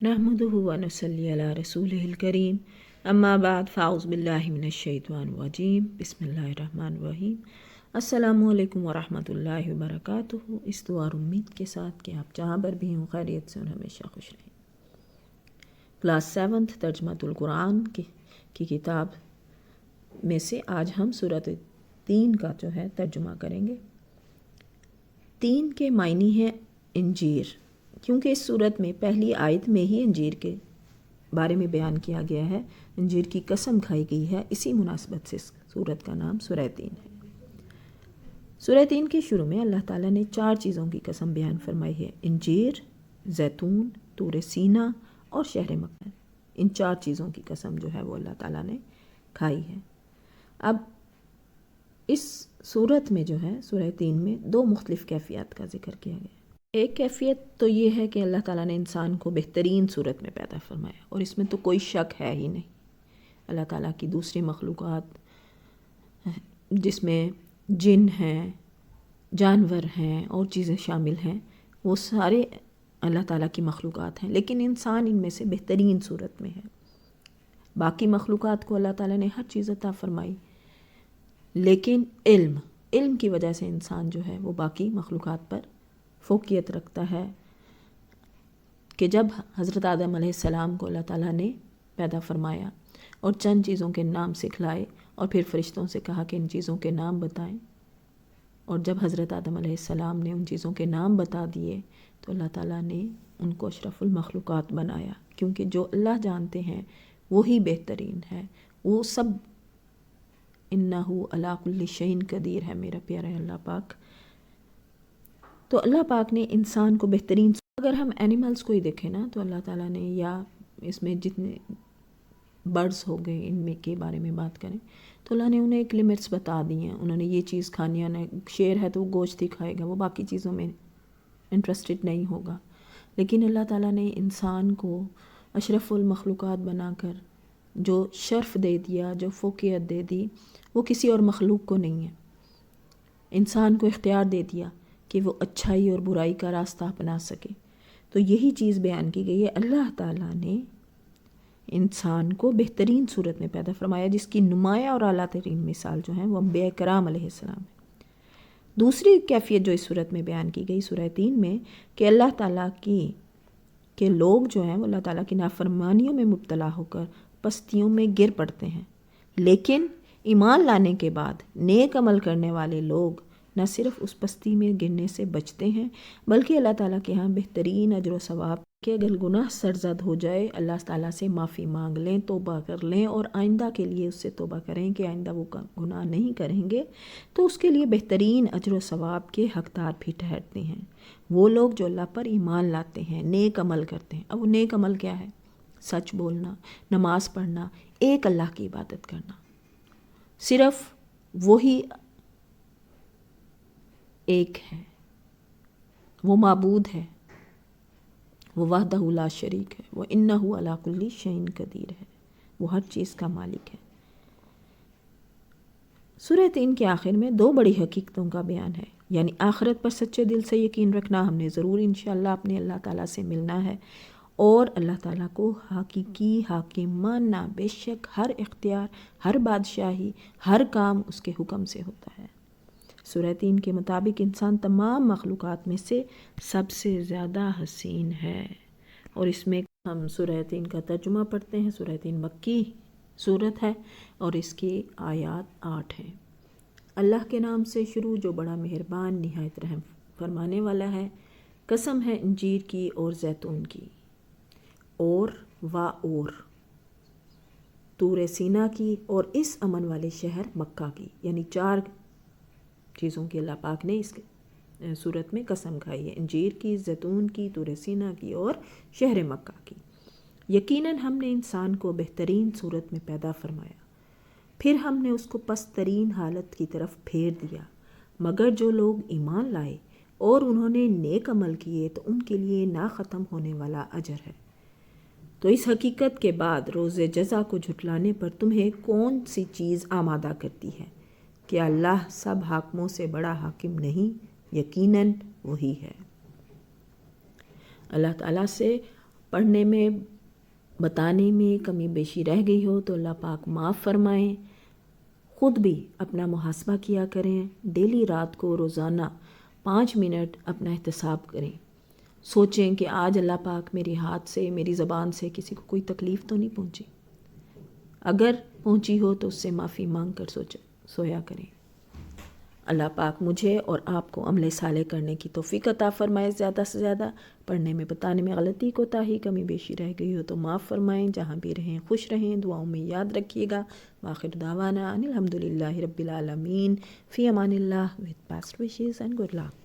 नहमदुहु व नसल्ली अला रसूलिहिल करीम अम्मा बाद फ़ाउज़ु बिल्लाहि मिनश शैतानिर रजीम बिस्मिल्लाहिर रहमानिर रहीम। अस्सलामु अलैकुम व रहमतुल्लाहि व बरकातुहू। इस दुआ और उम्मीद के साथ कि आप जहाँ पर भी हों खैरियत से और हमेशा खुश रहें। क्लास 7 तर्जमातुल कुरान की किताब में से आज हम सूरत 3 का जो है तर्जुमा करेंगे। 3 के मायनी है इंजीर, क्योंकि इस सूरत में पहली आयत में ही अंजीर के बारे में बयान किया गया है, अंजीर की कसम खाई गई है। इसी मुनासबत से सूरत का नाम सूरह 3 है। सूरह 3 के शुरू में अल्लाह ताला ने 4 चीज़ों की कसम बयान फरमाई है, इंजीर, जैतून, तूर सीना और शहर मक्का। इन 4 चीज़ों की कसम जो है वो अल्लाह ताला ने खाई है। अब इस सूरत में जो है सूरह 3 में 2 मुख्तलिफ कैफियत का जिक्र किया गया है। एक कैफियत तो ये है कि अल्लाह ताला ने इंसान को बेहतरीन सूरत में पैदा फरमाया, और इसमें तो कोई शक है ही नहीं। अल्लाह ताला की दूसरी मखलूक़ात जिसमें जिन हैं, जानवर हैं और चीज़ें शामिल हैं, वो सारे अल्लाह ताला की मखलूक़ात हैं, लेकिन इंसान इनमें से बेहतरीन सूरत में है। बाकी मखलूक़ात को अल्लाह ताला ने हर चीज़ अता फरमाई, लेकिन इल्म की वजह से इंसान जो है वो बाकी मखलूक़ात पर फ़ोकियत रखता है कि जब हज़रत आदम अलैहिस्सलाम को अल्लाह ताला ने पैदा फरमाया और चंद चीज़ों के नाम सिखलाए और फिर फ़रिश्तों से कहा कि इन चीज़ों के नाम बताएं, और जब हज़रत आदम अलैहिस्सलाम ने उन चीज़ों के नाम बता दिए तो अल्लाह ताला ने उनको अशरफुल मखलूक़ात बनाया, क्योंकि जो अल्लाह जानते हैं वही बेहतरीन है। वो सब इन्नहु अला कुल्ली शैइन कदीर है मेरा प्यारा अल्लाह पाक। तो अल्लाह पाक ने इंसान को बेहतरीन, अगर हम एनिमल्स को ही देखें ना तो अल्लाह ताला ने, या इसमें जितने बर्ड्स हो गए इनमें के बारे में बात करें तो अल्लाह ने उन्हें एक लिमिट्स बता दी हैं। उन्होंने ये चीज़ खानी है, ना शेर है तो वो गोश्त ही खाएगा, वो बाकी चीज़ों में इंटरेस्टेड नहीं होगा। लेकिन अल्लाह ताला ने इंसान को अशरफुल मखलूक़ात बनाकर जो शर्फ दे दिया, जो फ़ोकियत दे दी, वो किसी और मखलूक को नहीं है। इंसान को इख्तियार दे दिया कि वो अच्छाई और बुराई का रास्ता अपना सके। तो यही चीज़ बयान की गई है, अल्लाह ताला ने इंसान को बेहतरीन सूरत में पैदा फरमाया, जिसकी नुमाया और आला तरीन मिसाल जो है वो अंबिया कराम अलैहिस्सलाम है। दूसरी कैफियत जो इस सूरत में बयान की गई सूरह 3 में, कि अल्लाह ताला के लोग जो हैं वो अल्लाह ताला की नाफरमानियों में मुब्तला होकर पस्तियों में गिर पड़ते हैं, लेकिन ईमान लाने के बाद नेक अमल करने वाले लोग न सिर्फ उस पस्ती में गिरने से बचते हैं, बल्कि अल्लाह ताला के यहाँ बेहतरीन अजर व सवाब के, अगर गुनाह सरजद हो जाए अल्लाह ताला से माफ़ी मांग लें, तौबा कर लें और आइंदा के लिए उससे तौबा करें कि आइंदा वो गुनाह नहीं करेंगे, तो उसके लिए बेहतरीन अजर व सवाब के हकदार भी ठहरते हैं वो लोग जो अल्लाह पर ईमान लाते हैं, नेक अमल करते हैं। अब वो नेक अमल क्या है? सच बोलना, नमाज पढ़ना, एक अल्लाह की इबादत करना, सिर्फ वही एक है, वो माबूद है, वो वहदहु ला शरीक है, वो इन्नहु अला कुल्ली शैइन कदीर है, वो हर चीज़ का मालिक है। सूरह 3 के आखिर में 2 बड़ी हकीकतों का बयान है, यानी आखिरत पर सच्चे दिल से यकीन रखना, हमने ज़रूर इंशाअल्लाह अपने अल्लाह ताला से मिलना है, और अल्लाह ताला को हकीकी हाकिम मानना। बेशक हर इख्तियार, हर बादशाही, हर काम उसके हुक्म से होता है। सूरह 3 के मुताबिक इंसान तमाम मखलूक़ात में से सबसे ज़्यादा हसीन है। और इसमें हम सूरह 3 का तर्जुमा पढ़ते हैं। सूरह 3 मक्की सूरत है और इसकी आयात 8 हैं। अल्लाह के नाम से शुरू जो बड़ा मेहरबान निहायत रहम फरमाने वाला है। कसम है इंजीर की और जैतून की, और तूर सीना की, और इस अमन वाले शहर मक्का की। यानी 4 चीज़ों की अल्लाह पाक ने इस सूरत में कसम खाई है, इंजीर की, जैतून की, तूर सीना की और शहर मक्का की। यकीनन हमने इंसान को बेहतरीन सूरत में पैदा फरमाया, फिर हमने उसको पस्तरीन हालत की तरफ फेर दिया, मगर जो लोग ईमान लाए और उन्होंने नेक अमल किए तो उनके लिए ना ख़त्म होने वाला अजर है। तो इस हकीकत के बाद रोज़े जज़ा को झुटलाने पर तुम्हें कौन सी चीज़ आमादा करती है कि अल्लाह सब हाकिमों से बड़ा हाकिम नहीं? यकीनन वही है। अल्लाह ताला से پڑھنے میں بتانے میں کمی بیشی رہ گئی ہو تو اللہ پاک معاف فرمائیں. خود بھی اپنا محاسبہ کیا کریں. ڈیلی رات کو روزانہ 5 منٹ اپنا احتساب کریں. سوچیں کہ آج اللہ پاک میری ہاتھ سے میری زبان سے کسی کو کوئی تکلیف تو نہیں پہنچی. اگر پہنچی ہو تو اس سے معافی مانگ کر سویا کریں. اللہ پاک مجھے اور آپ کو عمل صالح کرنے کی توفیق عطا فرمائے. زیادہ سے زیادہ پڑھنے میں بتانے میں غلطی کوتاہی کمی بیشی رہ گئی ہو تو معاف فرمائیں. جہاں بھی رہیں خوش رہیں. دعاؤں میں یاد رکھیے گا. وآخر دعوانا ان الحمدللہ رب العالمین. فی Aman Ullah with best wishes and good luck.